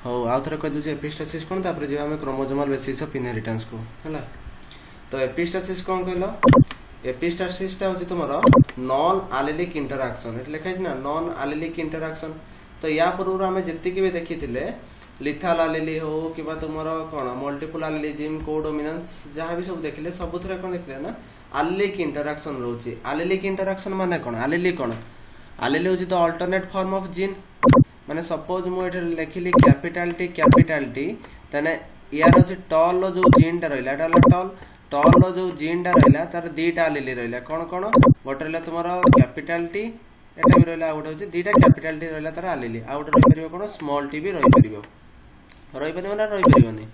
हो आउ थरे कह दूचे एपिस्टासिस कोन तापर जे हम क्रोमोसोमल बेसिस ऑफ इनहेरिटेंस को हला। तो एपिस्टासिस कोन कहलो एपिस्टासिस ता होची तुमरो नॉन एलिलिक इंटरैक्शन एट लिखा है ना नॉन एलिलिक इंटरैक्शन। तो या पूर्व हमें जति के भी देखिथिले लिथाल एलिली हो किबा तुमरो कोन मल्टीपल एलिलिज्म कोडोमिनेंस जहां भी सब देखिले सब थरे कोन देखिले ना एलिलिक इंटरैक्शन रोची। एलिलिक इंटरैक्शन माने कोन एलिली कोन एलिली होची the alternate form of gene माने सपोज मु एठे लिखिली कैपिटल टी तने यार होची टॉल लो जो जीन टा रहला एटा टॉल टॉल लो जो जीन टा रहला तार दीटा एलिली रहला कोन कोन गोटे रहला तुमरो कैपिटल टी एटा भी रहला आउट होची दीटा कैपिटल टी रहला तार एलिली आउट रहि परिबो कोन स्मॉल टी भी रहि परिबो ना रहि परिबोनी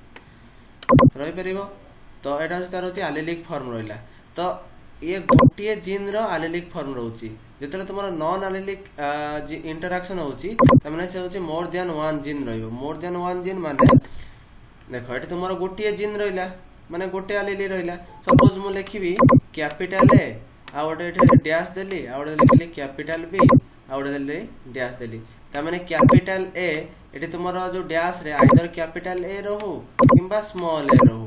रहि परिबो। तो एटा तार होची एलिलिक फॉर्म रहला। तो ये गोटिए जीन रो एलिलिक फॉर्म रहउची जेतले तुमरो नॉन एलिलिक इंटरैक्शन होउची तमने से होची मोर देन वन जीन रहइबो। मोर देन वन जीन माने देखो एटा तुमरो गोटिए जीन रहइला माने गोटे एलिली रहइला। सपोज मु लिखिबी कैपिटल ए आ ओटे एठे डैश देली आ ओटे लिखली कैपिटल बी आ ओटे देली डैश देली त माने कैपिटल ए एटी तुमरो जो डैश रे आइदर कैपिटल ए रहू किंबा स्मॉल ए रहू।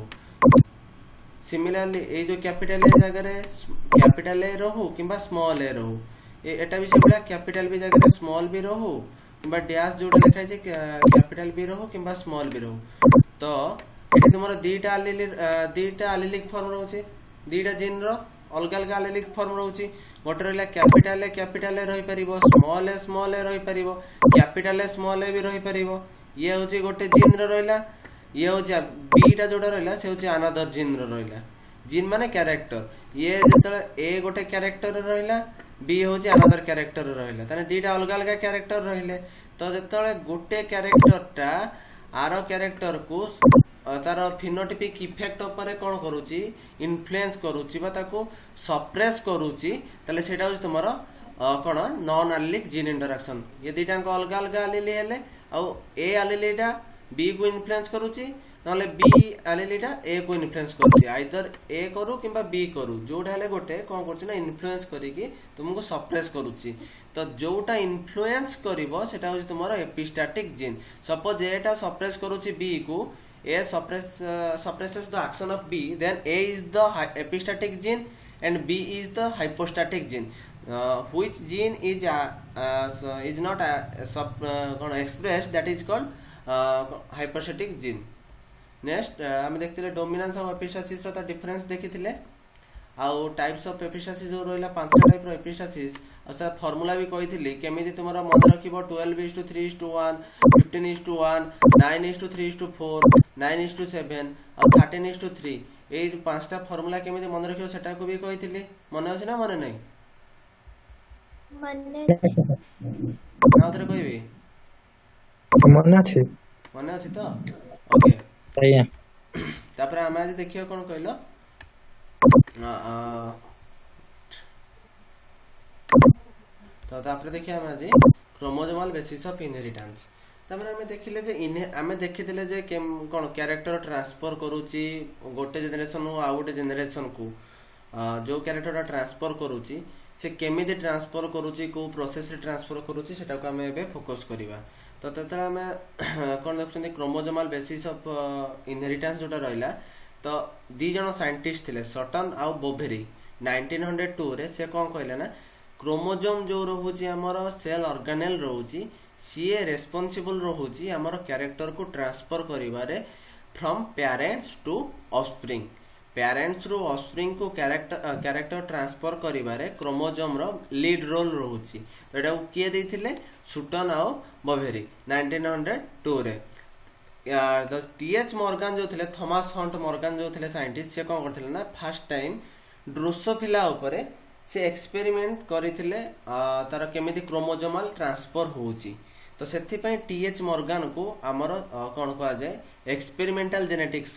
सिमिलरली ए जो कैपिटल ए जगह रे कैपिटल ए रहू किंबा स्मॉल ए रहू एटा भी सेबला कैपिटल बी जगह रे स्मॉल बी रहू किंबा डैश जोटा लिखा छै कैपिटल बी रहू किंबा स्मॉल बी रहू। तो एटी तुमरो दीटा एलिलिक फॉर्म रहउची दीटा जीन रो अलग अलग एलिलिक फॉर्म रहउची। गोटे रहला कैपिटल ए रहि परिबो स्मॉल ए रहि परिबो कैपिटल ए स्मॉल ए भी रहि परिबो। ये होची गोटे जीन रो रहला ये होची बीटा जोटा रहला से होची अनदर जीन रो रहला। जीन माने कैरेक्टर ये जतले ए गोटे कैरेक्टर रहला बी होची अनदर कैरेक्टर रहला तने दीटा अलग अलग कैरेक्टर रहले। तो जतले गोटे कैरेक्टर टा आरो कैरेक्टर को तार फिनोटाइपिक इफेक्ट ऊपर कोन करूची इन्फ्लुएंस करूची बा ताको सप्रेस करूची तले सेटा होची तुमरो कोन नॉन एलिलिक जीन इंटरैक्शन। ये दीटा को अलग अलग एलिली हेले आ ए एलिलीटा बी को इन्फ्लुएंस करूची नले बी एलिलीटा ए को इन्फ्लुएंस करूची आइदर ए करू किंबा बी करू जोटा हेले गोटे कोन करची ना इन्फ्लुएंस करिकि तुमको सप्रेस करूची। तो जोटा इन्फ्लुएंस करिवो सेटा होची तुमरो एपिस्टैटिक जीन। सपोज एटा सप्रेस करूची बी को A suppresses the action of B, then A is the epistatic gene and B is the hypostatic gene. Which gene is not expressed, that is called hypostatic gene. Next हम देखते dominance of epistasis रो difference देखिथिले आउ types of epistasis जो रहला पांचटा type रो epistasis अच्छा फार्मूला भी कहिथिली केमिति तुमरा मन रखिबो 12:3:1 15:1 9:3:4 9:7 और 13:3 ए पांचटा फार्मूला केमिति मन रखिबो सेटा को भी कहिथिली मन अछि ना मन नै मन्ने ना उधर कहबी मन अछि तो ओके आया तापर हम आज देखियो कोन कहलो तो तापर देखिए हम आज क्रोमोसोमल बेसिस ऑफ इनहेरिटेंस तापर हम देखिले जे हमें देखिथिले जे कोन कैरेक्टर ट्रांसफर करूची गोटे जनरेशन आ गोटे जनरेशन को जो कैरेक्टर ट्रांसफर करूची से केमिति ट्रांसफर करूची को प्रोसेस रे ट्रांसफर करूची सेटा को हमें एबे फोकस करिवा। तो ततरा हमें कोन देखछन क्रोमोसोमल बेसिस ऑफ इनहेरिटेंस जोटा रहला। तो दी जन साइंटिस्ट थिले सटन आ बोवेरी 1902 रे से कोन कहले ना क्रोमोसोम जो रहउची हमर सेल ऑर्गेनेल रहउची सीए रेस्पोंसिबल रहउची हमर कैरेक्टर को ट्रांसफर करिवारे from parents to offspring. Parents रो ऑफस्प्रिंग को कैरेक्टर ट्रांसफर करिवारे क्रोमोसोम रो लीड रोल रहउची। तो एटा किए देथिले सुटन आ बोवेरी 1902 रे। टीएच मॉर्गन जो थिले थॉमस हंट मॉर्गन जो थिले साइंटिस्ट से कोन करथिले ना फर्स्ट टाइम ड्रोसोफिला ऊपर से एक्सपेरिमेंट करथिले तार केमिति क्रोमोसोमल ट्रांसफर होउची। तो सेथि पय टीएच मॉर्गन को हमर कोन कहा जाय experimental genetics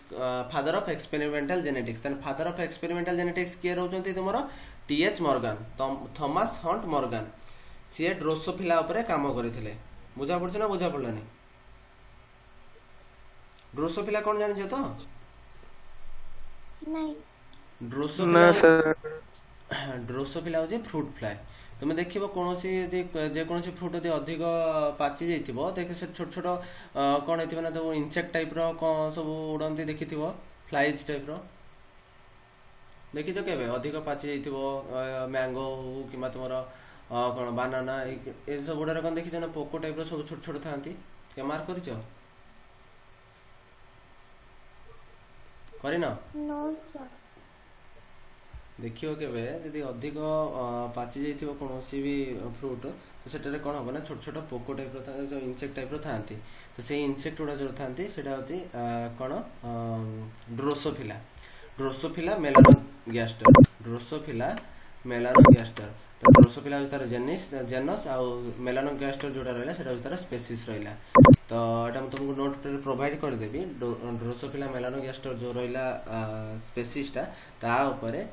father of experimental genetics. तन फादर ऑफ एक्सपेरिमेंटल जेनेटिक्स के रहउचंती तुमरो TH Morgan Thomas Hunt Morgan से ड्रोसोफिला ऊपर काम करथिले। बुझा पड़छ ना बुझा पड़लनी ड्रोसोफिला कौन जाने तो नहीं ड्रोसोफिला ड्रोसोफिला होची फ्रूट फ्लाई तुम देखिबो कोनोसी यदि जे कोनोसी फ्रूट यदि अधिक पाची जाइथिबो देख से छोट छोट कोन हेतिबो ना तो इंसेक्ट टाइप रो कोन सब उड़ंती देखिथिबो फ्लाइज टाइप रो देखिछो केबे अधिक पाची जाइथिबो मैंगो किमा तुमरो कोन बनाना ए सब उड़ारे कोन देखिछो ना पोको टाइप रो सब छोट छोट थांती के मार्क करिछो करिना नो सर देखियो केबे यदि अधिक पाची जाइथिबो कोनोसी भी फ्रूट तो सेटारे कोन होबो ना छोट छोट पोको टाइप रो था जो इंसेक्ट टाइप रो थांती तो से इंसेक्ट उडा जो थांती सेटा होती कोन Drosophila Drosophila melanogaster Drosophila melanogaster तो ड्रोसोफिला होता है जेनस आ मेलानोगास्टर जोटा रहला सेटा होता है स्पीशीज रहला तो एटा हम तुमको नोट पर प्रोवाइड कर देबी ड्रोसोफिला मेलानोगास्टर जो रहला स्पीशीज ता ऊपर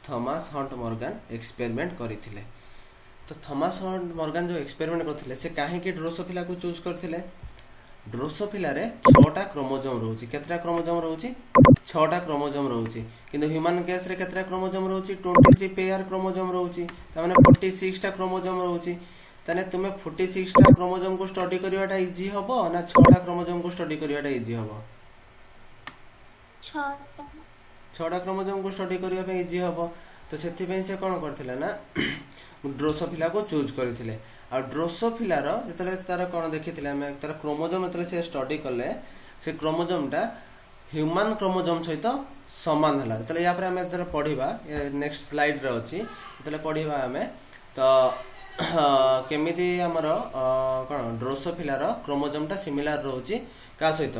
थॉमस हंट मॉर्गन एक्सपेरिमेंट करथिले तो थॉमस हंट मॉर्गन जो एक्सपेरिमेंट करथिले से काहे कि ड्रोसोफिला को चूज करथिले ड्रोसोफिला रे 6टा क्रोमोसोम रहउची केतरा क्रोमोसोम रहउची 6टा क्रोमोसोम रहउची किंतु ह्यूमन केस रे केतरा क्रोमोसोम रहउची 23 पेयर क्रोमोसोम रहउची त माने 46 टा क्रोमोसोम रहउची तने तुमे 46 टा क्रोमोसोम को स्टडी करिवाटा इजी हबो ना 6टा क्रोमोसोम को स्टडी करिवाटा इजी हबो 6टा क्रोमोसोम को स्टडी करिवा पे इजी हबो तो सेथि पे से कोन करथिले ना ड्रोसोफिला को चूज करथिले आ ड्रोसोफिला रो जतले तार कोन देखिथिले हम तार क्रोमोसोम जतले से स्टडी करले से क्रोमोसोम टा ह्यूमन क्रोमोसोम सहित समान हला तले या पर हम तार पढिबा नेक्स्ट स्लाइड रे अछि तले पढिबा हमें तो केमिति हमरो कोन ड्रोसोफिला रो क्रोमोसोम टा सिमिलर रहउची का सहित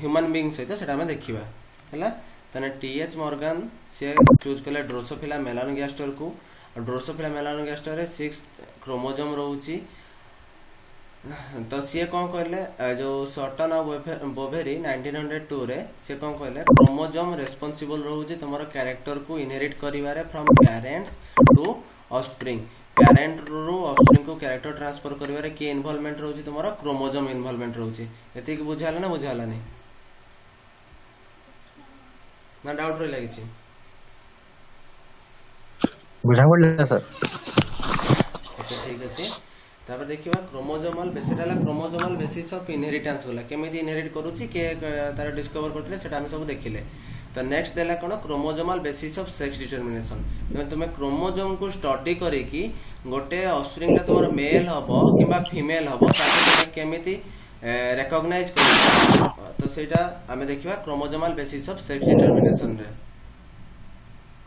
ह्यूमन बीइंग सहित सेटा हम देखिबा हला तने टीएच मॉर्गन से चूज कले ड्रोसोफिला मेलानोगास्टर को ड्रोसोफिला मेलानोगास्टर रे 6 क्रोमोसोम रहउची तो सी कौन कहले जो सटन और बोवेरी 1902 रे से कौन कहले क्रोमोसोम रेस्पोंसिबल रहउची तमरो कैरेक्टर को इनहेरिट करिवारे from parents to offspring parent रो ऑफस्प्रिंग को कैरेक्टर ट्रांसफर करिवारे के इन्वॉल्वमेंट रहउची तमरो क्रोमोसोम इन्वॉल्वमेंट रहउची एति कि बुझाला ना बुझाला नहीं ना डाउट रे लागि छी बुझा पड़ला सर ठीक अछि तापर देखिबा क्रोमोसोमल बेसिटाला क्रोमोसोमल बेसिस ऑफ इनहेरिटेंस होला केमिति इनहेरिट करूची के तार डिस्कवर करथिले सेटा हम सब देखिले तो नेक्स्ट देला कोन chromosomal basis of sex determination जब तुम क्रोमोसोम को स्टडी करे कि गोटे ऑफस्प्रिंग ता तमरो मेल हबो किबा फीमेल हबो ताके केमिति रिकॉग्नाइज कर तो सेटा हमें देखिबा chromosomal basis of sex determination रे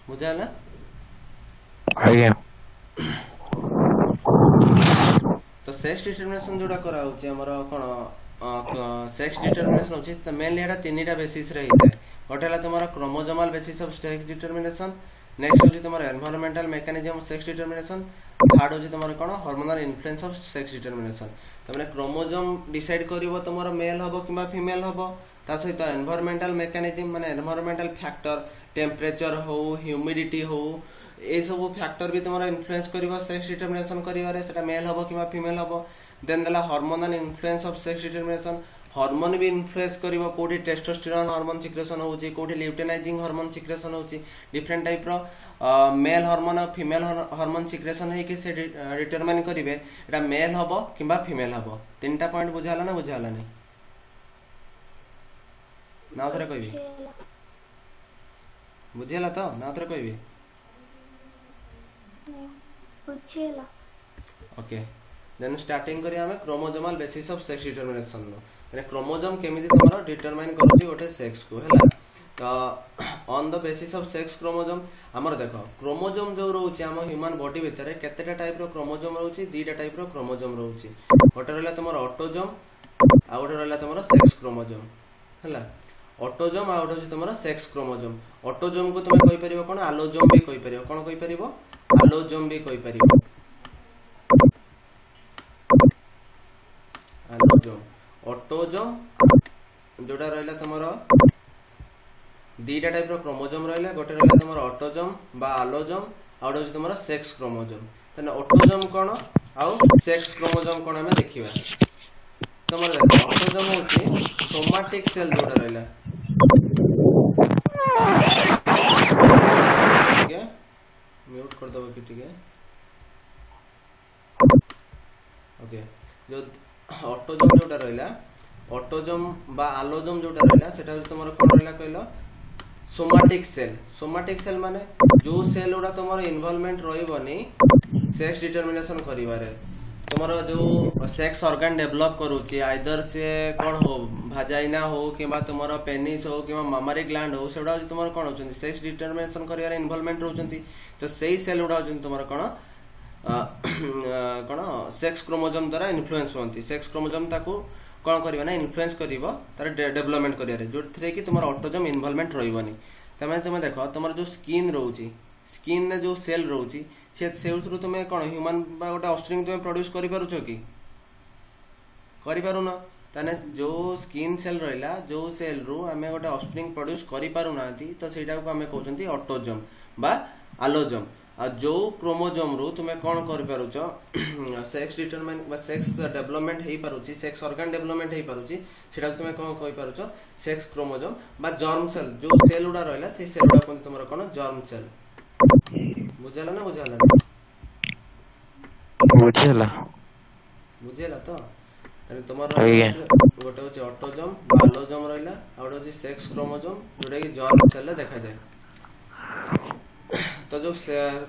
बुझाला आगे तो सेक्स डिटरमिनेशन जोडा करा होची हमरो कोन सेक्स डिटरमिनेशन होची त मेनली एटा तीनटा बेसिस रे हिते होटेला तुम्हारा chromosomal basis of sex determination next होची तुम्हारा environmental mechanism of sex determination third होची तुम्हारा कोन hormonal influence of sex determination तमने क्रोमोसोम डिसाइड करिवो तुम्हारा मेल हबो किबा फीमेल हबो ता सहित एनवायरमेंटल मैकेनिज्म माने एनवायरमेंटल फैक्टर टेंपरेचर हो ह्यूमिडिटी हो ए सब फैक्टर भी तुम्हारा इन्फ्लुएंस करिवो सेक्स डिटरमिनेशन करिवारे सेटा मेल हबो किबा फीमेल हबो देन देला hormonal influence of sex determination hormone भी इन्फ्लुएंस करिवो कोठी टेस्टोस्टेरोन हार्मोन सिक्रेशन होउची कोठी ल्यूटेनाइजिंग हार्मोन सिक्रेशन होउची डिफरेंट टाइप रो मेल हार्मोन और फीमेल हार्मोन सिक्रेशन है कि से डिटरमाइन करिवे एटा मेल हबो किबा फीमेल हबो तीनटा पॉइंट बुझाला ना बुझाला नहीं ना उधर कहबी बुझेला तो ना उधर कहबी बुझेला ओके देन स्टार्टिंग करी हमें chromosomal basis of sex determination नो माने क्रोमोसोम केमिति तमरो डिटरमाइन करथि गोटे सेक्स को हैला तो on the basis of sex chromosome हमर देखो क्रोमोसोम जो रहउची हम ह्यूमन बॉडी भीतर केतेटा टाइप रो क्रोमोसोम रहउची दीटा टाइप रो क्रोमोसोम रहउची गोटे रहला तमरो ऑटोसोम आ गोटे रहला तमरो सेक्स क्रोमोसोम हैला ऑटोसोम आ गोटे तमरो सेक्स क्रोमोसोम ऑटोसोम को तुम कहि परिबो कोन एलोसोम भी कहि परिबो कोन कहि परिबो एलोसोम भी कहि परिबो एलोसोम ऑटोसोम जोटा रहला तमरो दीटा टाइप रो क्रोमोसोम रहला गोटे रहला तमरो ऑटोसोम बा एलोसोम आ गोटे तमरो सेक्स क्रोमोसोम तने ऑटोसोम कोन आ सेक्स क्रोमोसोम कोन हमें देखिबा तमरो देखो ऑटोसोम होची सोमाटिक सेल जोटा रहला ठीक है टिके ओके जो ऑटोजोम जोटा रहला ऑटोजोम बा आलोजोम जोटा रहला सेटा तुमर कोन रहला कहलो सोमाटिक सेल माने जो सेल उडा तुमर इन्वॉल्वमेंट रहइबनी सेक्स डिटरमिनेशन करिवारे तुमर जो सेक्स ऑर्गन डेवलप करूची आइदर से कोन हो भाजाइना हो किबा तुमर पेनिस हो किबा मामारी ग्लैंड हो सेडा तुमर कोन होचंती सेक्स डिटरमिनेशन करिवारे इन्वॉल्वमेंट रहउचंती तो सेही सेल उडा होचंती तुमर कोन कोन सेक्स क्रोमोसोम द्वारा इन्फ्लुएंस होंती सेक्स क्रोमोसोम ताकू कोन करबा ना इन्फ्लुएंस करिवो तार डेवलपमेंट करिवारे जोथरे कि तुमर ऑटोजोम इन्वॉल्वमेंट रहइबनी तमे तुमे देखो तुमर जो स्किन रहउची स्किन ने जो सेल रहउची से थ्रू तुमे कोन ह्यूमन बा गोटे ऑफस्प्रिंग तुमे प्रोड्यूस करि पारुछो कि करि पारु न ताने जो स्किन सेल रहला जो सेल रु हमें गोटे ऑफस्प्रिंग प्रोड्यूस करि पारु नांती तो सेटा को हमें कहउचंती ऑटोजोम बा आलोजोम आ जो क्रोमोजोम रु तुमे कोन करि पारुछो सेक्स डिटरमिन बा सेक्स डेवलपमेंट हेई पारुची सेक्स ऑर्गन डेवलपमेंट हेई पारुची सेटा तुमे कोन कहि पारुछो सेक्स क्रोमोजोम बा जर्म सेल जो सेल उडा रहला से सेल उडा कोन तुमरा कोन जर्म सेल बुझाला ना बुझेला तो तने तुमरा गोटे होचे ऑटोजोम बा आलोजोम रहला आ गोटे होचे सेक्स क्रोमोजोम जोटा कि जर्म सेल ले देखा जाय तो जो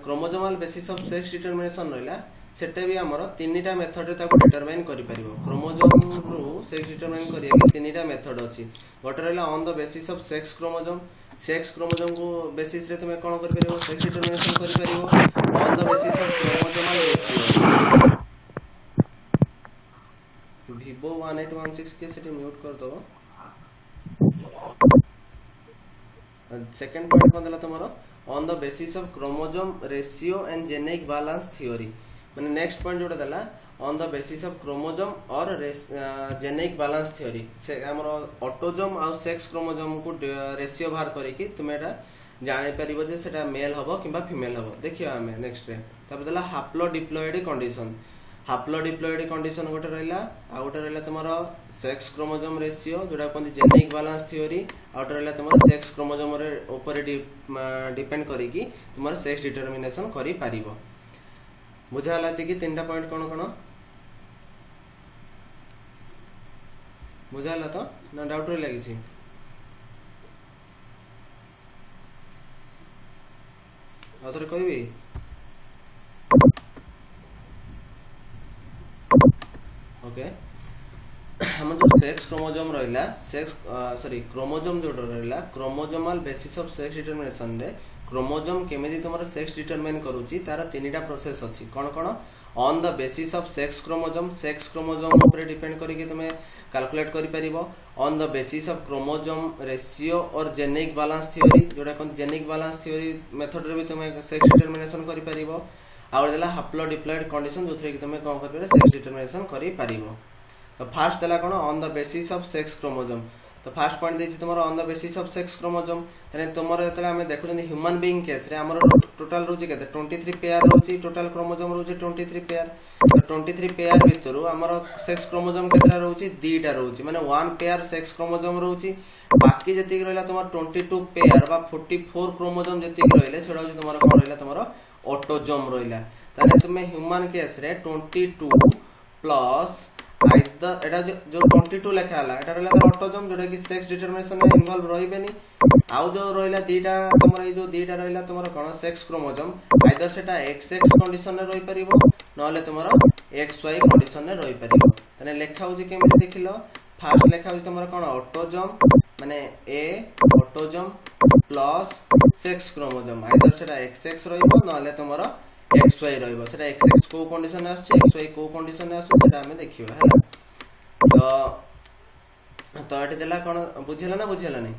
chromosomal basis of sex determination रहला सेटे भी हमर तीनटा मेथड रे ताको डिटरमाइन करि परिबो क्रोमोसोम रु सेक्स डिटरमाइन करिया के तीनटा मेथड अछि गोटे रहला on the basis of sex chromosome को बेसिस रे तुमे कोन करि परिबो सेक्स डिटरमिनेशन करि परिबो on the basis of chromosomal ratio Vivo 1816 के सेटी म्यूट कर दो सेकंड पॉइंट कोन देला तमरो on the basis of chromosome ratio and genetic balance theory माने नेक्स्ट पॉइंट जोटा देला on the basis of chromosome और genetic balance theory से हमरो ऑटोजोम आ सेक्स क्रोमोसोम को रेशियो बाहर करी कि तुमे एटा जाने परिबो जे सेटा मेल हबो किबा फीमेल हबो देखियो हमें नेक्स्ट रे तब देला हाप्लोडिप्लॉइड कंडीशन गोटे रहला आ गोटे रहला तमरो सेक्स क्रोमोसोम रेशियो जोटा कोन जेनेटिक बैलेंस थ्योरी आ गोटे रहला तमरो सेक्स क्रोमोसोम रे ऊपर डिपेंड करी कि तुमर सेक्स डिटरमिनेशन करि पारिबो बुझाला कि तीनटा पॉइंट कोन कोन बुझाला तो ना डाउट रे लागि छी आउथरे कहबी ओके हम जो सेक्स क्रोमोसोम रहला क्रोमोसोम जो रहला chromosomal basis of sex determination रे क्रोमोसोम केमिति तमरा सेक्स डिटरमाइन करूची तार तीनटा प्रोसेस अछि कोन कोन on the basis of sex chromosome ऊपर डिपेंड करी कि तुमे कैलकुलेट करि परिबो on the basis of chromosome ratio और जेनेटिक बैलेंस थ्योरी जोटा कोन जेनेटिक बैलेंस थ्योरी मेथड रे भी तुमे सेक्स डिटरमिनेशन करि परिबो आउर देला हाप्लोडिप्लॉइड कंडीशन जोथरे कि तुमे कोन करि सेक्स डिटरमिनेशन करि परिबो तो फर्स्ट देला कोन on the basis of sex chromosome तो फर्स्ट पॉइंट देछि तुमरो on the basis of sex chromosome तने तुमरो एतले हमें देखु जंदी ह्यूमन बीइंग केस रे हमरो टोटल रोची केते 23 पेयर रोची टोटल क्रोमोसोम रोची 23 पेयर तो 23 पेयर भितरु हमरो सेक्स क्रोमोसोम केतरा रोची दीटा रोची माने वन पेयर सेक्स क्रोमोसोम रोची बाकी जति रहला तुमर 22 पेयर बा 44 क्रोमोसोम जति रहले सेडा होची तुमरो कोन रहला तुमरो ऑटोजोम रहला तने तुमे ह्यूमन केस रे 22 प्लस आइदर एटा जो 22 लेखा हला एटा रहला ऑटोजोम जोटा कि सेक्स डिटरमिनेशन में इन्वॉल्व रहिबेनी आउ जो रहला दीटा तमरा जो दीटा रहला तमरा कोन सेक्स क्रोमोसोम आइदर सेटा XX कंडीशन रे रहि परिबो नले तमरा XY कंडीशन रे रहि परिबो तने लेखा होजी केमि देखिलो फर्स्ट लेखा होजी तमरा कोन ऑटोजोम माने A autosome plus sex chromosome either सेटा XX रहिबो नले तमरा XY रहिबो सेटा XX को कंडीशन आछे XY को कंडीशन आछे सेटा हमें देखिबा हैला तो एठी देला कोन बुझिला नै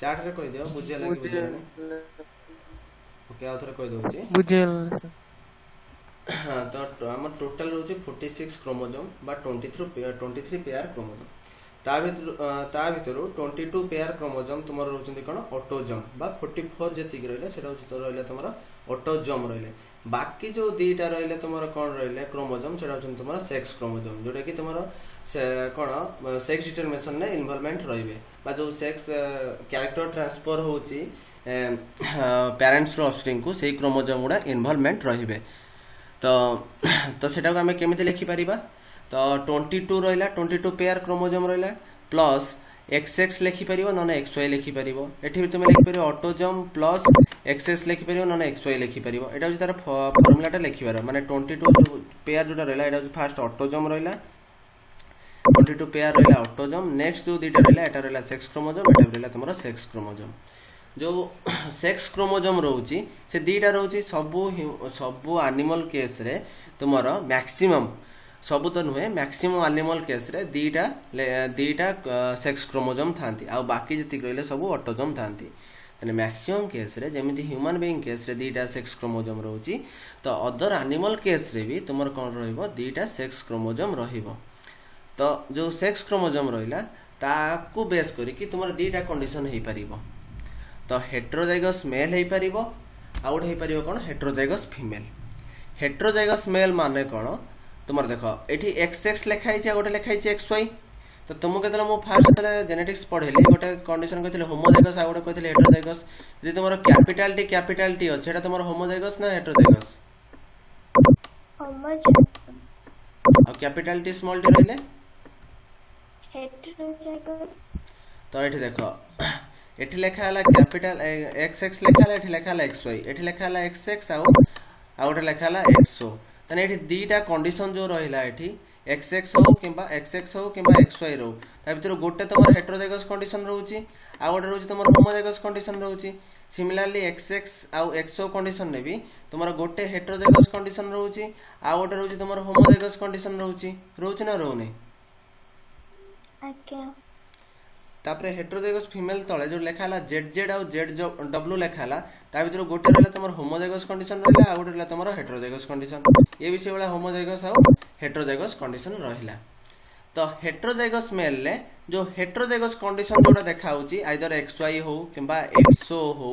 चार्ट रे कहि दियो बुझिला कि बुझिला नै ओके आ थोड़ा कहि दोछि बुझिल हां तो हमर टोटल रहउछि 46 क्रोमोसोम बा 23 पेयर क्रोमोसोम ता भितरु 22 पेयर क्रोमोसोम तुमर रहउछन्ती कोन ऑटोजोम बा 44 जति रहले सेटा होछि तो रहले तुमर ऑटोजोम रहिले बाकी जो दीटा रहिले तुमर कोन रहिले क्रोमोजोम सेटा होचन तुमर सेक्स क्रोमोजोम जोटा कि तुमर कोन सेक्स डिटरमिनेशन ने इन्वॉल्वमेंट रहिबे बा जो सेक्स कैरेक्टर ट्रांसफर होची पेरेंट्स रो ऑफस्प्रिंग को सेही क्रोमोजोम गुडा इन्वॉल्वमेंट रहिबे तो सेटा को हमें केमिति लिखि परिबा तो 22 रहिला 22 पेयर क्रोमोजोम रहिला प्लस XX लिखि परिबो नने XY लिखि परिबो एठी भी तुमे लिखि परिबो ऑटोजोम प्लस XX लिखि परिबो नने XY लिखि परिबो एटा होची तार फार्मूलाटा लिखिबार माने 22 पेयर जोटा रहला एटा होची फर्स्ट ऑटोजोम रहला 22 पेयर रहला ऑटोजोम नेक्स्ट जो दीटा रहला एटा रहला सेक्स क्रोमोजोम एटा रहला तुमरो सेक्स क्रोमोजोम जो सेक्स क्रोमोजोम रहउची से दीटा रहउची सबु एनिमल केस रे तुमरो मैक्सिमम सबु तो नुहे मैक्सिमम एनिमल केस रे दीटा सेक्स क्रोमोजोम थांती आ बाकी जति कहले सबु ऑटोजोम थांती माने मैक्सिमम केस रे जेमिति ह्यूमन बीइंग केस रे दीटा सेक्स क्रोमोजोम रहउची तो अदर एनिमल केस रे भी तुमर कोन रहइबो दीटा सेक्स क्रोमोजोम रहिबो तो जो सेक्स क्रोमोजोम रहिला ताकू बेस करी कि तुमर दीटा कंडीशन हेई परिबो तो हेटेरोजाइगस मेल हेई परिबो आउट हेई परिबो कोन हेटेरोजाइगस फीमेल हेटेरोजाइगस मेल माने कोन तुमर देखो एठी XX लिखाई छै गोटे लिखाई छै XY तो तुम केतला मो फास्ट तले जेनेटिक्स पढेली गोटे कंडीशन कहथिले होमोजाइगस आ गोटे कहथिले हेटेरोजाइगस जे तुमर कैपिटल टी अछि एटा तुमर होमोजाइगस ना हेटेरोजाइगस होमोजाइगस आ कैपिटल टी स्मॉल टी रहले हेटेरोजाइगस तो एठी देखो एठी लेखा हला कैपिटल XX लेखा हला एठी लेखा हला XY एठी लेखा हला XX आ गोटे लेखा हला XO तने एठी दीटा कंडीशन जो रहिला एठी XX हो किबा XX हो किबा XY रो ता भीतर गोटे तमर हेटेरोजाइगस कंडीशन रहउची आ गोटे रहउची तमर होमोजाइगस कंडीशन रहउची सिमिलरली XX आ XO कंडीशन ने भी तमर गोटे हेटेरोजाइगस कंडीशन रहउची आ गोटे रहउची तमर होमोजाइगस कंडीशन रहउची ना रहउनी आज्ञा तापरे हेटेरोजाइगस फीमेल तळे जो लेखा हला ZZ आ ZW लेखा हला ता भीतर गोटे रहला तमर होमोजाइगस कंडीशन रहला आ गोटे रहला तमर हेटेरोजाइगस कंडीशन ये विषय वाला होमोजाइगस आ हेटेरोजाइगस कंडीशन रहिला तो हेटेरोजाइगस मेल ले जो हेटेरोजाइगस कंडीशन जोटा देखा होची आइदर XY हो किबा XO हो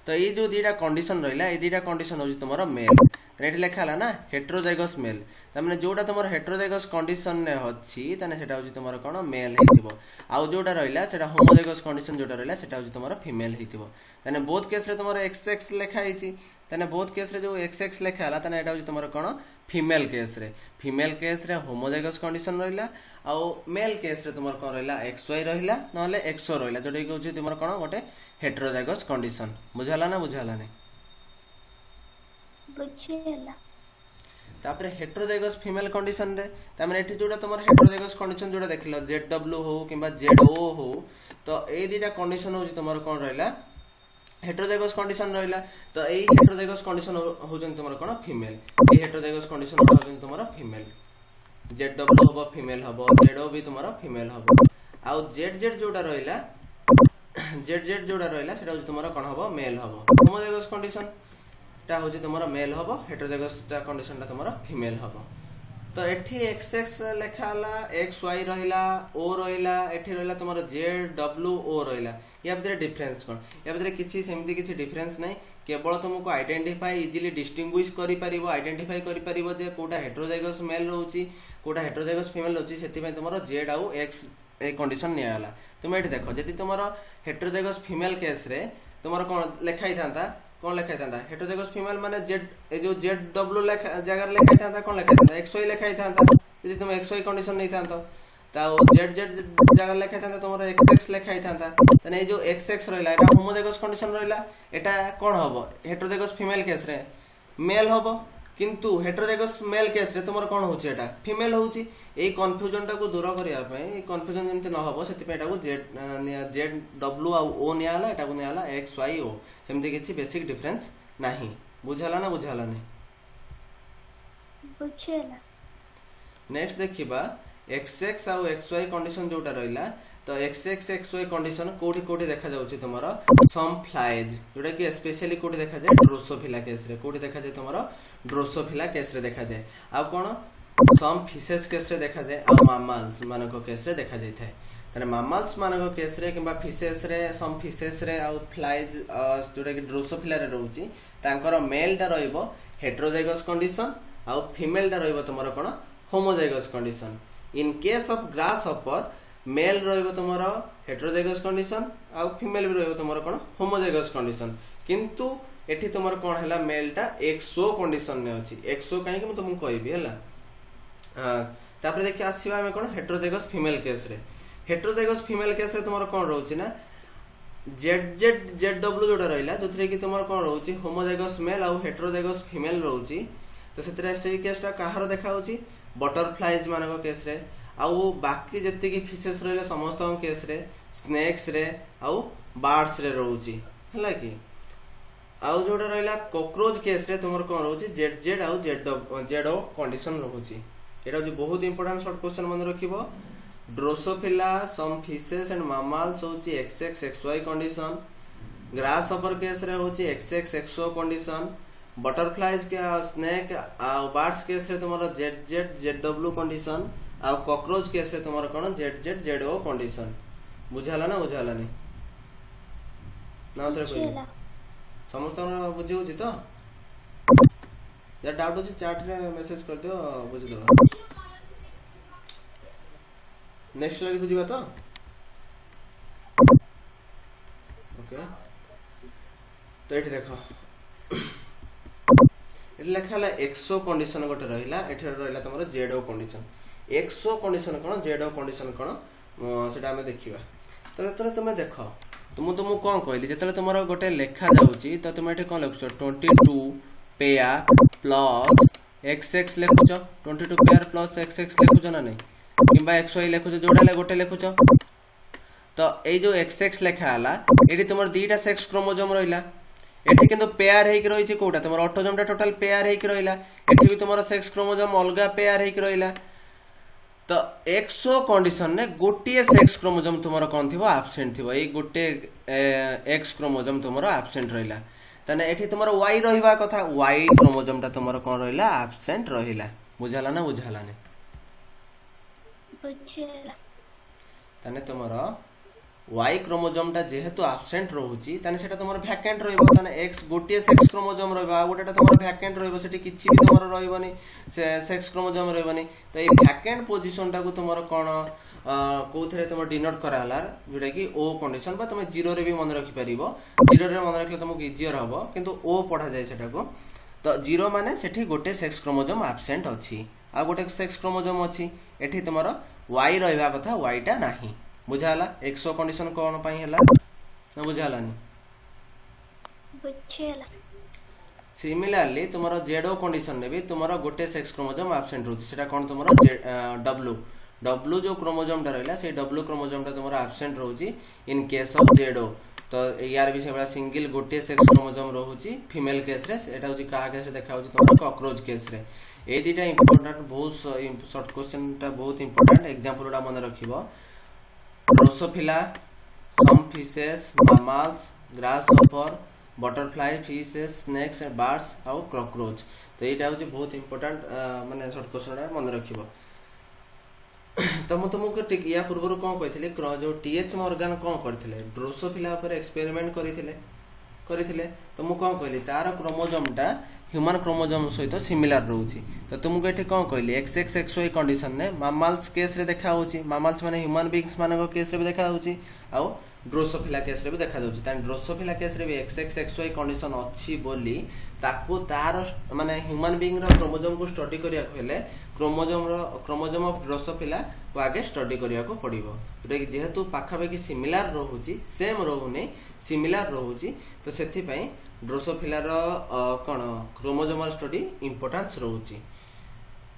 तो ये जो दीटा कंडीशन रहिला ए दीटा कंडीशन होची तमरो मेल एठी लेखा हला ना हेटेरोजाइगस मेल त माने जोटा तमरो हेटेरोजाइगस कंडीशन ने होची तने सेटा होची तमरो कोन मेल हेतिबो आ जोटा रहिला सेटा होमोजाइगस कंडीशन जोटा रहिला सेटा होची तमरो फीमेल हेतिबो तने बोथ केस रे तमरो XX लेखा हिची तने बोथ केस रे जो XX लेखा हला तने एटा होची तमरो कोन फीमेल केस रे होमोजाइगस कंडीशन रहिला आ मेल केस रे तमरो कोन रहिला XY रहिला नले XO रहिला जोटा कि होची तमरो कोन गोटे हेटेरोजाइगस कंडीशन बुझाला नै बुझियला तापरे हेटेरोजाइगस फीमेल कंडीशन रे त माने एठी जोटा तमर हेटेरोजाइगस कंडीशन जोटा देखिलो ZW हो किबा ZO हो तो ए दीटा कंडीशन होची तमर कोन रहिला हेटेरोजाइगस कंडीशन रहिला तो ए हेटेरोजाइगस कंडीशन होजन तमर कोन फीमेल ए हेटेरोजाइगस कंडीशन होजन तमर फीमेल ZW होबो फीमेल होबो ZO भी तमर फीमेल होबो आ ZZ जोटा रहिला ZZ जोटा रहिला सेटा होची तमर कोन होबो मेल होबो होमोजाइगस कंडीशन ता होची तमरो मेल होबो हेटेरोजाइगस ता कंडीशन ता तमरो फीमेल होबो तो एठी XX लेखाला XY रहिला O रहिला एठी रहिला तमरो ZW O रहिला या भीतर डिफरेंस कोन या भीतर किछि सेमति किछि डिफरेंस नै केवल तुमको आइडेंटिफाई इजीली डिस्टिंग्विश करि परिबो आइडेंटिफाई करि परिबो जे कोटा हेटेरोजाइगस मेल रहउची कोटा हेटेरोजाइगस फीमेल रहउची सेति पय तमरो Z आ X ए कंडीशन नै आला तुम एठी देखो जदि तमरो हेटेरोजाइगस फीमेल केस रे तमरो कोन लेखाई थांता कोन लेखाई थांता हेटेरोजाइगस फीमेल माने Z ए जो ZW लेखा जगह लेखाई थांता कोन लेखाई थांता XY लेखाई थांता यदि तुम XY कंडीशन नै थांतो ता ZZ जगह लेखाई थांता तमरो XX लेखाई थांता तने ए जो XX रहला एटा होमोजाइगस कंडीशन रहला एटा कोन होबो हेटेरोजाइगस फीमेल केस रे मेल होबो किंतु हेटेरोजाइगस मेल केस रे तमरो कोन होची एटा फीमेल होची ए कंफ्यूजन टा को दूर करिया पय ए कंफ्यूजन जेमति न होबो सेति पे एटा को ZW आ O नियाला एटा को नियाला XY O सेमति किछि बेसिक डिफरेंस नाही बुझाला नै बुझियला नेक्स्ट देखिबा XX आ XY कंडीशन जोटा रहिला तो XX XY कंडीशन कोठी देखा जाउची तमरो सम फ्लाइज जोटा कि स्पेशली कोठी देखा जाय ड्रोसोफिला केस रे कोठी देखा जाय तमरो ड्रोसोफिला केस रे देखा जाय आ कोन सम फिशेस केस रे देखा जाए आ मामल्स मानको केस रे देखा जाय थाए तने मामल्स मानको केस रे किबा फिशेस रे सम फिशेस रे आ फ्लाइज जोटा कि ड्रोसोफिला रे रहउची तांकर मेल टा रहइबो हेटेरोजाइगस कंडीशन आ फीमेल टा रहइबो तमरो कोन homozygous condition in case of grasshopper male रहइबो तमरो हेटेरोजाइगस कंडीशन आ फीमेल भी रहइबो तमरो कोन होमोजाइगस कंडीशन किंतु एठी तमरो कोन हला मेल टा एक्सो कंडीशन ने अछि एक्सो काहे कि म तुमको कहबी हला तापर देखि आसीबा हम कोन हेटेरोजाइगस फीमेल केस रे हेटेरोजाइगस फीमेल केस रे तमरो कोन रहउची ना जेड डब्ल्यू जोटा रहिला जोथरे कि तमरो कोन रहउची होमोजाइगस मेल आ हेटेरोजाइगस फीमेल रहउची तो सेतरे स्टेज केसटा काहार देखा होची बटरफ्लाइज मानको केस रे आउ बाकी जत्ते की फिशेस रहले समस्त केस रे स्नेक्स रे आउ बर्ड्स रे रहउची हला कि आउ जोटा रहिला कॉकरोच केस रे तुमर कोन रहउची जेड आउ जेडओ कंडीशन रहउची एटा जे बहुत इंपोर्टेंट शॉर्ट क्वेश्चन मन रखिबो drosophila some fishes and mammals होची XXXY कंडीशन ग्रासहॉपर केस रे होची XXXO कंडीशन बटरफ्लाइज के स्नेक आ बर्ड्स केस रे तुमरो जेड कंडीशन आ कॉकरोच केस रे तुमरो कोन जेडओ कंडीशन बुझाला ना बुझाला नहीं ना उतरे कोई बुझेला समस्त बुझी होची तो या डाउट होची चैट रे मैसेज कर दियो बुझ दो नेक्स्ट लगी तुझी बात ओके तो एठी देखो एठी लिखा है एक्सो कंडीशन गोटे रहिला एठी रहिला तमरो जेडओ कंडीशन एक्सो कंडीशन कोन जेडओ कंडीशन कोन सेटा हमें देखिबा तो जतले तुमे देखो तुमको कोन कहली जतले तमरो गोटे लेखा जाउची तो तुम एठी कोन लिखछो 22 pair plus XX लिखुछो 22 pair plus XX लिखुछो ना नहीं किंबा XY लिखुछो जोडा ले गोटे लिखुछो तो ए जो XX लेखा हला एठी तुमर दीटा सेक्स क्रोमोसोम रहिला एठी किंतु पेयर हेक रही छि कोटा तुमर ऑटोजोम टा टोटल पेयर हेक रहिला एठी भी तुमर सेक्स क्रोमोसोम अलगा पेयर हेक रहिला तो एक्सो कंडीशन ने गोटे सेक्स क्रोमोसोम तुमर कोन थिबो एब्सेंट थिबो ए गोटे एक्स क्रोमोसोम तुमर एब्सेंट रहिला तने एठी तुमर Y रहिबा कथा Y क्रोमोसोम टा तुमर कोन रहिला एब्सेंट रहिला बुझाला ना बुझाला ने बुझेला तने तुमर Y क्रोमोसोम टा जेहेतु एब्सेंट रहउची तने सेटा तुमर वैकेंट रहइबो तने X गोटे सेक्स क्रोमोसोम रहइबो आ गोटेटा तुमर वैकेंट रहइबो सेठी किछि भी तुमर रहइबोनी सेक्स क्रोमोसोम रहइबोनी तो ए वैकेंट पोजीशन टा को तुमर कोन कोथरे तुमर डिनोट कराला जोटा कि O कंडीशन बा तुम जीरो रे भी मन रखि परिबो जीरो रे मन रखले तुमको इजियर हबो किंतु O पढा जाय सेटा को तो जीरो माने सेठी गोटे सेक्स क्रोमोसोम एब्सेंट अछि आ गोटे सेक्स क्रोमोसोम अछि एठी तुमर Y रहइबा कथा Y टा नाही बुझाला एक्सो कंडीशन कोन पई हला न बुझालानी बुझेला सिमिलरली तुमरो जेडओ कंडीशन ने भी तुमरो गोटे सेक्स क्रोमोसोम एब्सेंट रहउची सेटा कोन तुमरो डब्ल्यू जो क्रोमोसोम टा रहला से डब्ल्यू क्रोमोसोम टा तुमरो एब्सेंट रहउची इन केस ऑफ जेडओ तो यार भी सेबला सिंगल गोटे सेक्स क्रोमोसोम रहउची फीमेल केस रे एटा होची का केस देखा होची तुमरो कॉकरोच केस रे ए दिटा इंपोर्टेंट बहुत शॉर्ट क्वेश्चन टा बहुत इंपोर्टेंट एग्जांपल टा मन रखिबो drosophila some fishes mammals grasshopper butterfly fishes snakes and birds आउ कॉकरोच तो एटा होची बहुत इंपोर्टेंट माने शॉर्ट क्वेश्चन टा मन रखिबो तो मु तुमको ठीक या पूर्व कोन कहिथिले जो टीएच मॉर्गन कोन करथिले ड्रोसोफिला ऊपर एक्सपेरिमेंट करिथिले तो मु कोन कहली तार क्रोमोसोम टा ह्यूमन क्रोमोसोम सहित सिमिलर रहउची तो तुमको एठी कोन कहली XXXY कंडीशन ने मैमल्स केस रे देखा होची मैमल्स माने ह्यूमन बीइंग्स मानको केस रे भी देखा होची आ ड्रोसोफिला केस रे भी देखा जाउची तान ड्रोसोफिला केस रे भी XXXY कंडीशन अछि बोली ताको तार माने ह्यूमन बीइंग रो क्रोमोसोम को स्टडी करिया हेले क्रोमोसोम ऑफ ड्रोसोफिला को आगे स्टडी करिया को पड़िबो जोटा कि जेहेतु पाखापाखि सिमिलर रहउची सेम रहउनी सिमिलर रहउची तो सेथि पई ड्रोसोफिला रो कोन क्रोमोसोमल स्टडी इंपोर्टेंस रहउची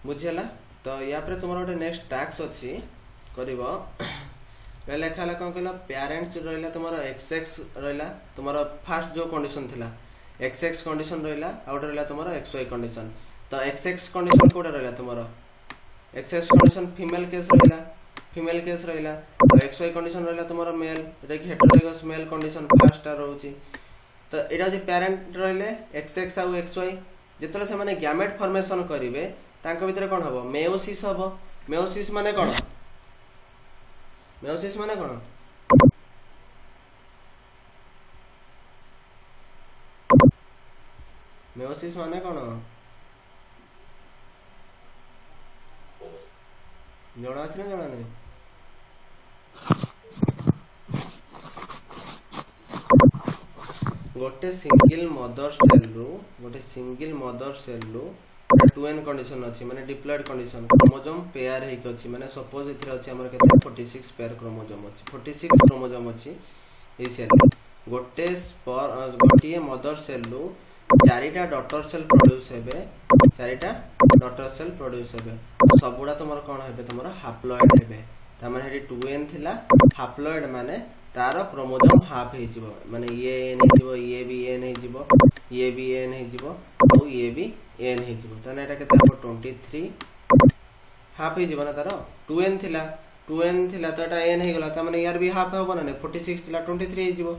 बुझियला तो या पर तुमरो गोटे नेक्स्ट टास्क अछि करबो लेखा ला कोन कहला पेरेंट्स रहला तुमरो XX रहला तुमरो फर्स्ट जो कंडीशन थिला XX कंडीशन रहला आउट रहला तुमरो XY कंडीशन तो XX कंडीशन कोडा रहला तुमरो XX कंडीशन फीमेल केस रहला तो XY कंडीशन रहला तुमरो मेल एटा कि हेटेरोजाइगस मेल कंडीशन फर्स्ट रहउची तो एटा जे पेरेंट रहले XX आ XY जेतले से माने गैमेट फॉर्मेशन करिवे तांको भितर कोन हबो मेयोसिस हबो मेयोसिस माने कोन मेयोसिस माने कोन मेयोसिस माने कोन जणा अछि ना जणा नै गोटे सिंगल मदर सेल रु 2n कंडीशन अछि माने डिप्लॉयड कंडीशन क्रोमोसोम पेयर हेक अछि माने सपोज इथिर अछि हमर केते 46 पेयर क्रोमोसोम अछि 46 क्रोमोसोम अछि ए सेल गोटे मदर सेल रु चारिटा डॉटर सेल प्रोड्यूस हेबे सबुडा तुमर कोन हेबे तुमर हाप्लॉइड हेबे त माने हेडी 2n थिला हाप्लॉइड माने तार क्रोमोसोम हाफ हे जिवो माने ये एन हे जिवो ये भी एन हे जिवो ये भी एन हे जिवो और ये भी एन हे जिवो तने एटा केते हो 23 हाफ हे जिवो ना तार 2n थिला तो एटा एन हे गला त माने यार भी हाफ होबो ना 46 थिला 23 हे जिवो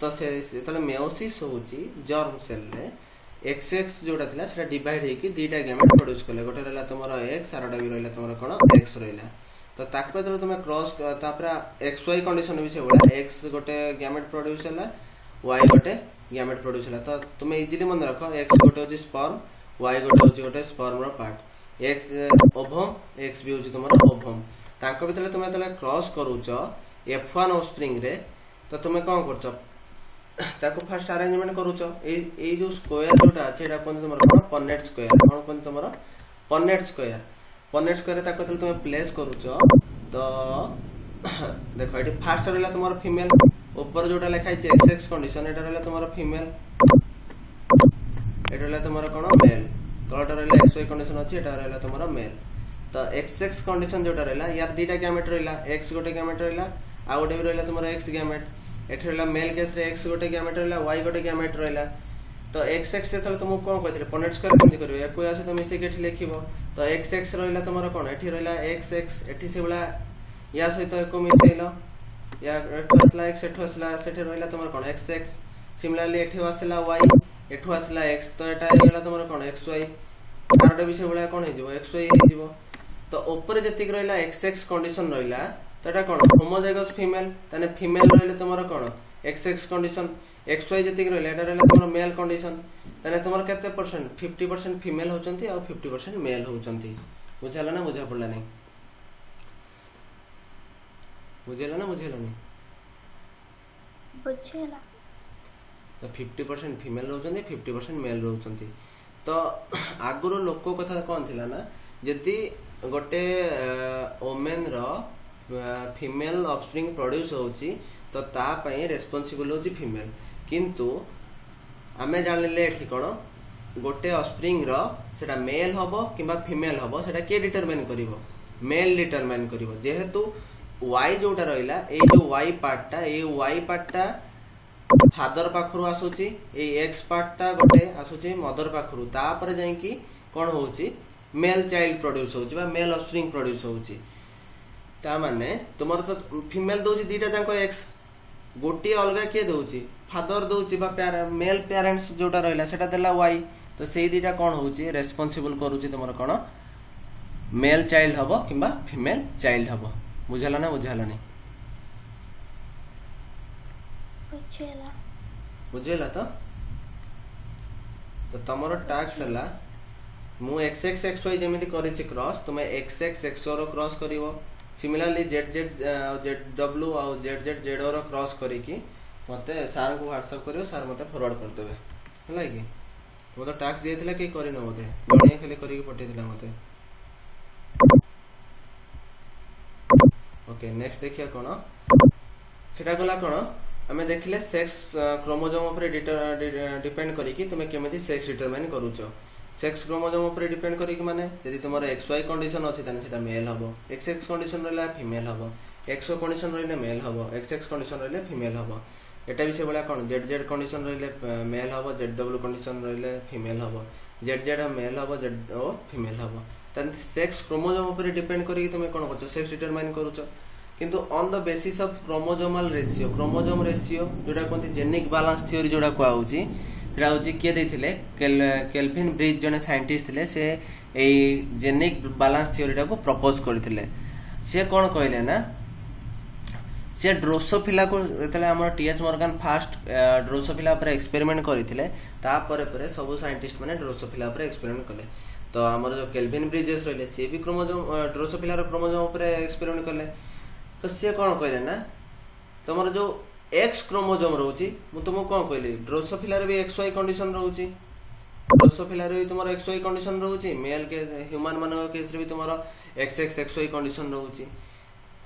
तो से तले मेयोसिस होउची जर्म सेल रे XX जोटा थिला सेटा डिवाइड हे कि दीटा गैमेट प्रोड्यूस करले गोटे रहला तमरो X आरोटा भी रहला तमरो कोन X रहला तो ताकरे जब तुम क्रॉस तापर XY कंडीशन भी से बोला X गोटे गैमेट प्रोड्यूस होला Y गोटे गैमेट प्रोड्यूस होला तो तुम इजीली मन रखो X गोटे होची स्पर्म Y गोटे होची गोटे स्पर्म रो पार्ट X ओवम X भी होची तुमरो ओवम ताको भीतर तुम तले क्रॉस करूचो F1 ऑफस्प्रिंग रे तो तुम कोन करचो ताको फर्स्ट अरेंजमेंट करूचो ए जो स्क्वायर जोटा अछि एटा कोन तुमरो पन्नेट स्क्वायर कोन तुमरो पन्नेट स्क्वायर ताको तुम प्लेस करूचो तो देखो एटी फर्स्ट रहला तुमरो फीमेल ऊपर जोटा लिखाइ छै XX कंडीशन एटा रहला तुमरो फीमेल एटा रहला तुमरो कोन मेल तोटा रहला XY कंडीशन अछि एटा रहला तुमरो मेल तो XX कंडीशन जोटा रहला यार दीटा गैमेट रहला X गोटे गैमेट रहला आ गोटे भी रहला तुमरो X गैमेट एठी रहला मेल केस रे X गोटे गैमेट रहला Y गोटे गैमेट रहला तो XX से तले तुम कोन कहथिले पन्नेट स्क्वायर केमति करियो एको आसे तुम मिसे केठी लिखिबो तो XX रहला तुमरो कोन एठी रहला XX एठी से बला या सहित एको मिसेइलो या एठो असला X एठो असला सेठी रहला तुमरो कोन XX सिमिलरली एठी आसला Y एठो आसला X तो एटा हेला तुमरो कोन XY आरोटा भी से बला कोन हे जिवो XY हे जिवो तो ऊपर जतिक रहला XX कंडीशन रहला तो एटा कोन होमोजाइगस फीमेल तने फीमेल रहले तुमरो कोन XX कंडीशन XY जतिक रहले एटा रहला तुमरो मेल कंडीशन तने तुमरो केते परसेंट 50% फीमेल होचंती और 50% मेल होचंती बुझाला ना बुझा पड़ला नहीं बुझेला ना बुझेला नहीं बुझेला तो 50% फीमेल रहउचंती 50% मेल रहउचंती तो आगुरो लोको कथा कोन थिला ना जति गोटे ओमेन रो फीमेल ऑफस्प्रिंग प्रोड्यूस होची तो ता पई रेस्पोंसिबल होची फीमेल किंतु आमे जानले एठी कोन गोटे ऑफस्प्रिंग रो सेटा मेल हबो किबा फीमेल हबो सेटा के डिटरमाइन करिवो मेल डिटरमाइन करिवो जेहेतु Y जोटा रहइला ए जो Y पार्टटा फादर पाखरु आसुची ए X पार्टटा गोटे आसुची मदर पाखरु ता पर जाई कि कोन होची मेल चाइल्ड प्रोड्यूस होची बा मेल ऑफस्प्रिंग प्रोड्यूस होची ता माने तुमर तो फीमेल दोची दीटा जांको X गोटी अलगा के दोची फादर दोची बा मेल पेरेंट्स जोटा रहइला सेटा देला Y तो सेई दीटा कोन होची रेस्पोंसिबल करूची तुमर कोन मेल चाइल्ड हबो किबा फीमेल चाइल्ड हबो बुझाला ना बुझाला नहीं बुझेला तो तमरो टास्क हला मु XX XY जेमिति करिछि क्रॉस तुमे XX XO रो क्रॉस करिवो सिमिलरली ZW और ZZ रो क्रॉस करिकि मते सर को व्हाट्सएप करियो सर मते फॉरवर्ड कर देबे हला कि वो तो टास्क दियथिला कि करिनो मते जणे खाली करिकि पठेथिला मते ओके नेक्स्ट देखिया कोन सेटा गला कोन हमें देखले सेक्स क्रोमोसोम ऊपर डिपेंड करी कि तुमे केमिति सेक्स डिटरमाइन करूचो सेक्स क्रोमोसोम ऊपर डिपेंड करी कि माने यदि तुमरो XY कंडीशन अछि तने सेटा मेल हबो XX कंडीशन रहला फीमेल हबो XO कंडीशन रहले मेल हबो XX कंडीशन रहले फीमेल हबो एटा भी से बला कोन ZZ कंडीशन रहले मेल हबो ZW कंडीशन रहले फीमेल हबो ZZ मेल हबो ZO फीमेल हबो तन सेक्स क्रोमोसोम ऊपर डिपेंड करी कि तुमे कोन करछो सेक्स डिटरमाइन करूचो किंतु on the basis of chromosomal ratio chromosome ratio जोडा कोंती जेनिक बैलेंस थ्योरी जोडा को आउची एटा होची के देथिले केल्विन ब्रिज जने साइंटिस्ट थिले से এই জেনিক বালান্স থিওরিটা को प्रपोज करथिले से कोन कहले ना से ड्रोसोफिला को जेतले हमर टीएच मॉर्गन फास्ट ड्रोसोफिला पर एक्सपेरिमेंट करथिले ता परे परे सब साइंटिस्ट माने ड्रोसोफिला पर एक्सपेरिमेंट कले तो हमर जो केल्विन ब्रिजेस रहले से भी क्रोमोसोम ड्रोसोफिला रो क्रोमोसोम पर एक्सपेरिमेंट करले तो से कोन कहले ना तमर जो एक्स क्रोमोसोम रहउची मु तुमको कोन कहली ड्रोसोफिला रे भी XY कंडीशन रहउची ड्रोसोफिला रे भी तुमर XY कंडीशन रहउची मेल के ह्यूमन मानक केस रे भी तुमर XXXY कंडीशन रहउची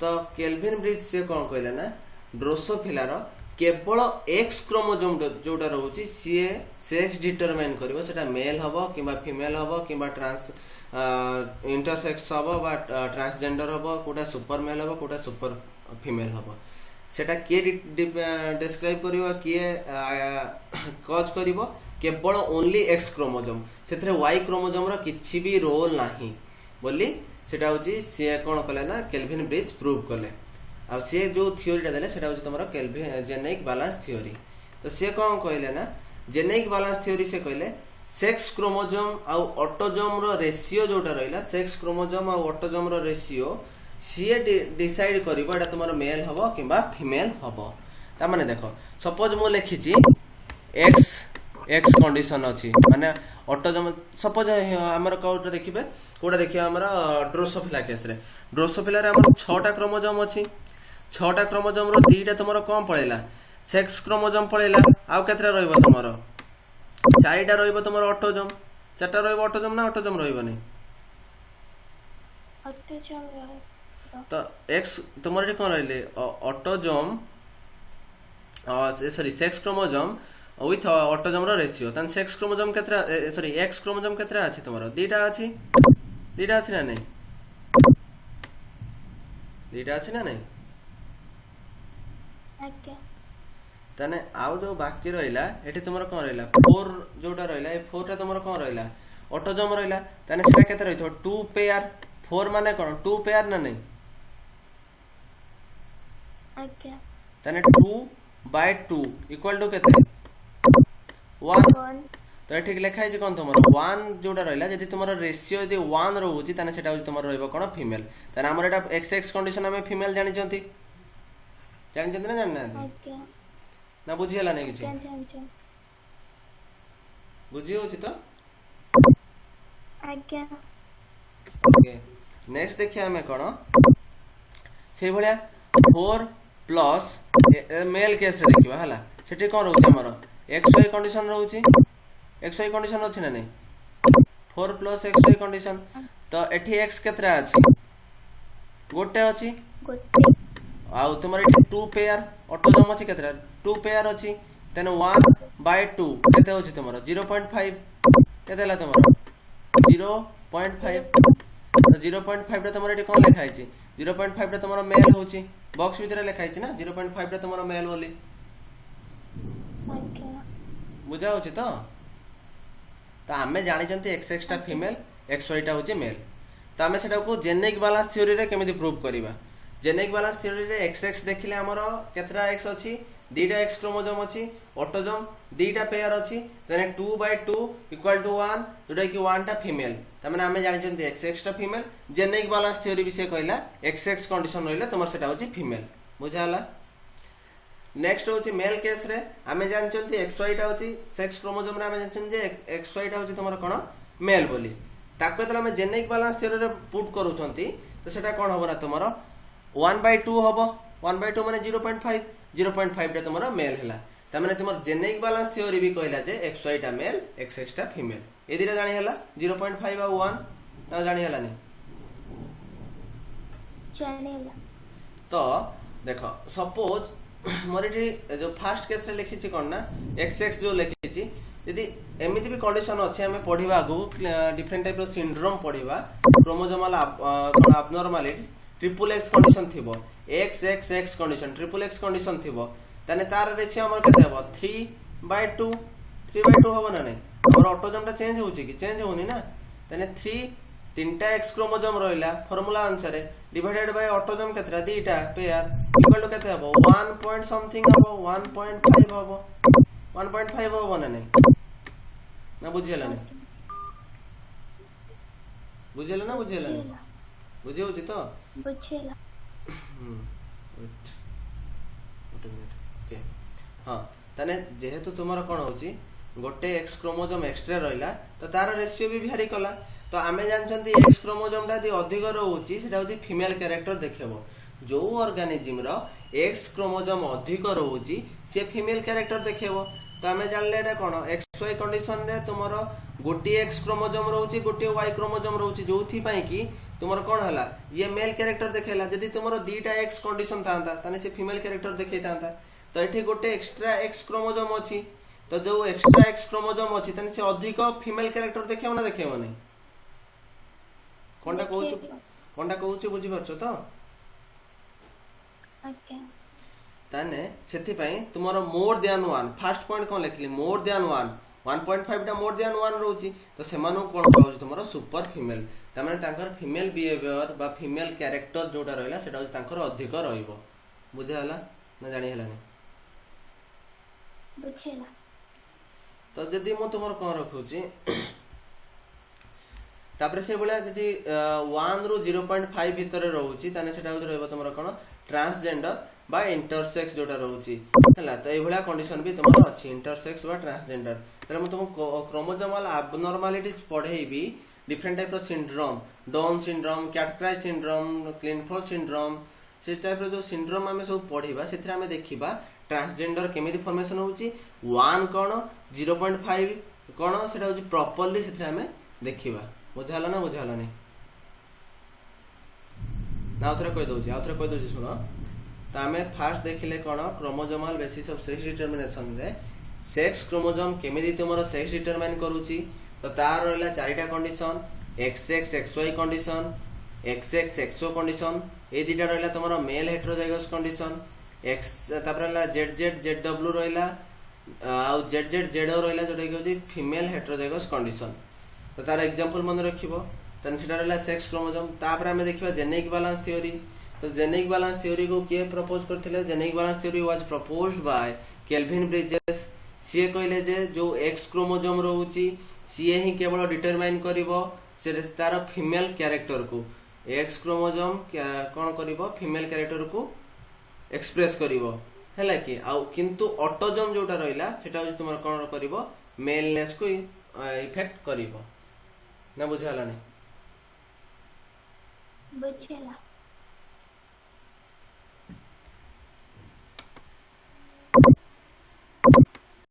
तो केल्विन ब्रिज से कोन कहले ना ड्रोसोफिला रो केवल एक्स क्रोमोसोम जोटा रहउची सीए सेक्स डिटरमाइन करबो सेटा मेल हबो किबा फीमेल हबो किबा ट्रांस इंटरसेक्स हबो बा ट्रांसजेंडर हबो कोटा सुपर मेल हबो कोटा सुपर फीमेल हबो सेटा के डिस्क्राइब करिवो के कॉज करिवो केवल ओनली एक्स क्रोमोसोम सेथरे वाई क्रोमोसोम रो किछि भी रोल नाही बोली सेटा होची से कोन कले ना केल्विन ब्रिज प्रूव कले आ से जो थ्योरीटा देले सेटा होची तमरो केल्विन जेनेटिक बैलेंस थ्योरी तो से कोन कहले ना जेनेटिक बैलेंस थ्योरी से कहले सेक्स क्रोमोसोम आ ऑटोसोम रो रेशियो जोटा रहला सेक्स क्रोमोसोम आ ऑटोसोम रो रेशियो सीए डिसाइड करिवो एटा तमरो मेल हबो किबा फीमेल हबो ता माने देखो सपोज मो लिखिची एक्स एक्स कंडीशन अछि माने ऑटोसोम सपोज हमर कोटा देखिबे कोटा देखिया हमर ड्रोसोफिला केस रे ड्रोसोफिला रे हमर 6टा क्रोमोसोम अछि 6टा क्रोमोसोम रो 2टा तमरो कम पळेला सेक्स क्रोमोसोम पळेला आउ केतरा रहइबो तमरो 4टा रहइबो तमरो ऑटोसोम 4टा रहइबो ऑटोसोम ना ऑटोसोम रहइबो नै ऑटोसोम रहे तो एक्स तमरो कोन रहले autosome sorry sex chromosome with autosome रो रेशियो तन सेक्स क्रोमोसोम केतरा सॉरी एक्स क्रोमोसोम केतरा अछि तमरो 2टा अछि 2टा अछि ना नै 2टा अछि ना नै आज्ञा तने आउ जो बाकी रहइला एठी तमरो कोन रहइला 4 जोटा रहइला ए 4 टा तमरो कोन रहइला ऑटोसोम रहइला तने सेटा केतरा रहितो 2 पेयर 4 माने कोन 2 पेयर ना नै आज्ञा तने 2/2 इक्वल टू केते 1 तो एठी लिखा है जे कोन तमरो 1 जोटा रहइला जदी तमरो रेशियो जदी 1 रहउची तने सेटा होची तमरो रहइबो कोन फीमेल तने हमर एटा XX कंडीशन हमें फीमेल जानि जंती ना जानना आज्ञा ना बुझी हला नै किछि जान बुझी होची तो आज्ञा ओके नेक्स्ट देखिया हमें कोन से भलिया 4 प्लस मेल केस रे देखिबा हला सेठी कोन रहउची हमर XY कंडीशन रहउची XY कंडीशन अछि ना नै 4 प्लस XY कंडीशन तो एठी x केतरा अछि गोटे अछि गोटे आउ तुमर एठी 2 पेयर ऑटोसोम अछि केतरा 2 पेयर अछि तने 1/2 केते होछि तुमर 0.5 केतेला तुमर 0.5 तो 0.5 रे तुमर एठी कोन लिखा आइछि 0.5 रे तुमर मेल होछि बॉक्स भीतर लिखा आइछि ना 0.5 रे तुमर मेल बोली आज्ञा बुझा होछि तो आमे जानि जंती XX टा फीमेल XY टा होछि मेल तो आमे सेटा को जेनेटिक बैलेंस थ्योरी रे केमिति प्रूव करिबा जेनेटिक बैलेंस थ्योरी रे XX देखिले हमरो केतरा X अछि 2टा X क्रोमोसोम अछि ऑटोसोम 2टा पेयर अछि तने 2/2 इक्वल टू 1 जोटा कि 1 टा फीमेल त माने आमे जानि जंती XX टा फीमेल जेनेटिक बैलेंस थ्योरी विषय कहला XX कंडीशन रहले तमर सेटा होछि फीमेल बुझाला नेक्स्ट होची मेल केस रे आमे जानचंती XY टा होची सेक्स क्रोमोसोम रे आमे जानचन जे XY टा होची तमरो कोन मेल बोली ताको तला आमे जेनेटिक बैलेंस थ्योरी रे पुट करूछंती तो सेटा कोन होबरा तमरो 1/2 होबो 1/2 माने 0.5 रे तमरो मेल हैला त माने तमर जेनेटिक बैलेंस थ्योरी भी कहला जे XY टा मेल XX टा फीमेल ए दिरा जानि हैला 0.5 आ 1 ना जानि हैला नि जानेला तो देखो सपोज मोरेटी जो फर्स्ट केस रे लिखिछि कोन ना XX जो लिखिछि यदि एमिति भी कंडीशन अछि हमें पढिबा गो डिफरेंट टाइप रो सिंड्रोम पढिबा chromosomal abnormalities triple X condition थिबो XXX condition triple X condition थिबो तने तार रेशियो हमर केते हबो 3/2 हबो ना नै हमर ऑटोसोम टा चेंज होछि कि चेंज होनी ना तने 3टा X क्रोमोसोम रहइला फार्मूला अनुसार डिवाइडेड बाय ऑटोसोम केतरा 2टा पेयर इक्वल टू केते हबो 1 पॉइंट समथिंग हबो 1.5 हबो 1.5 हबो ना नै ना बुझियला नै बुझेला ना बुझेला नहीं ବୁଝିଲା बुझे होची तो ବୁଝିଲା wait ଗୋଟେ ମିନିଟ ଓକେ ହଁ ତାने जेहेतु तुमर कोन होची गोटे एक्स क्रोमोजोम एक्स्ट्रा रहिला तो तार रेशियो भी भ्यारी कला तो आमे जानछंती एक्स क्रोमोजोम दा दि अधिक रहउची सेटा होची फीमेल कैरेक्टर देखिबो जो ऑर्गेनिज्म रो एक्स क्रोमोजोम अधिक रहउची से फीमेल कैरेक्टर देखिबो तो आमे जानले एटा कोन एक्स वाई कंडीशन रे तुमरो गोटी एक्स क्रोमोजोम रहउची गोटी वाई क्रोमोजोम रहउची जोथि पई कि तुमर कोन हला ये मेल कैरेक्टर देखेला यदि तुमरो दीटा एक्स कंडीशन थांता तने से फीमेल कैरेक्टर देखै थांता तो एठी गोटे एक्स्ट्रा एक्स क्रोमोजोम अछि तो जो एक्स्ट्रा एक्स क्रोमोजोम अछि तने से अधिक फीमेल कैरेक्टर देखेबो ना देखेबो नै कोनटा कहूछु बुझि परछो तो ଆଜ୍ଞା ताने सेथि पई तुमरो मोर देन 1 फर्स्ट पॉइंट कोन लिखली मोर देन 1 1.5 टा मोर देन 1 रहउची तो सेमानु कोन कहूछु तुमरो सुपर फीमेल त माने तांकर फीमेल बिहेवियर बा फीमेल कैरेक्टर जोटा रहला सेटा होची तांकर अधिक रहइबो बुझे हला ना जानि हला नै ବୁଝିଲା तो जदि मो तुमर कोन रखुची तापर से बळा जदि 1 रु 0.5 भीतर रहउची ताने सेटा होची रहइबो तुमर कोन ट्रांसजेंडर बा इंटरसेक्स जोटा रहउची हला तो ए भळा कंडीशन भी तुमर अछि इंटरसेक्स बा ट्रांसजेंडर तले मो तुम क्रोमोसोमल एब्नॉर्मलिटीज पढेइबी डिफरेंट टाइप रो syndrome down syndrome cat cry syndrome Klinefelter syndrome से टाइप रो जो सिंड्रोम हमें सब पढिबा सेथरा हमें देखिबा ट्रांसजेंडर केमिति फॉर्मेशन होउची 1 कोन 0.5 कोन सेटा होची प्रॉपर्ली सेथरा हमें देखिबा बुझाला ना बुझाला नै ना उतरा कहि दोची सुनो तो हमें फास्ट देखिले कोन chromosomal basis of sex determination रे सेक्स क्रोमोसोम केमिति तुमरो सेक्स डिटरमाइन करूची तो तार रहला चारिटा condition XX XY condition XX XO condition ए दिटा रहला तुमरो मेल हेटेरोजाइगस कंडीशन एक्स तापर रहला ZZ ZW रहला आ ZZ ZO रहला जोटा कि होची फीमेल हेटेरोजाइगस कंडीशन तो तार एग्जांपल मन रखिबो तन सेटा रहला सेक्स क्रोमोसोम तापर हमें देखिबा जेनेटिक बैलेंस थ्योरी तो जेनेटिक बैलेंस थ्योरी को के प्रपोज करथिले genetic balance theory was proposed by kelvin bridges CA कहले जे जो एक्स क्रोमोसोम रहउची सीए ही केवल डिटरमाइन करिवो से तार फीमेल कैरेक्टर को एक्स क्रोमोसोम कोन करिवो फीमेल कैरेक्टर को एक्सप्रेस करिवो हैला कि आ किंतु ऑटोजोम जोटा रहइला सेटा होची तुमर कोन करिवो मेलनेस को इफेक्ट करिवो ना बुझाला नै ବୁଝିଲା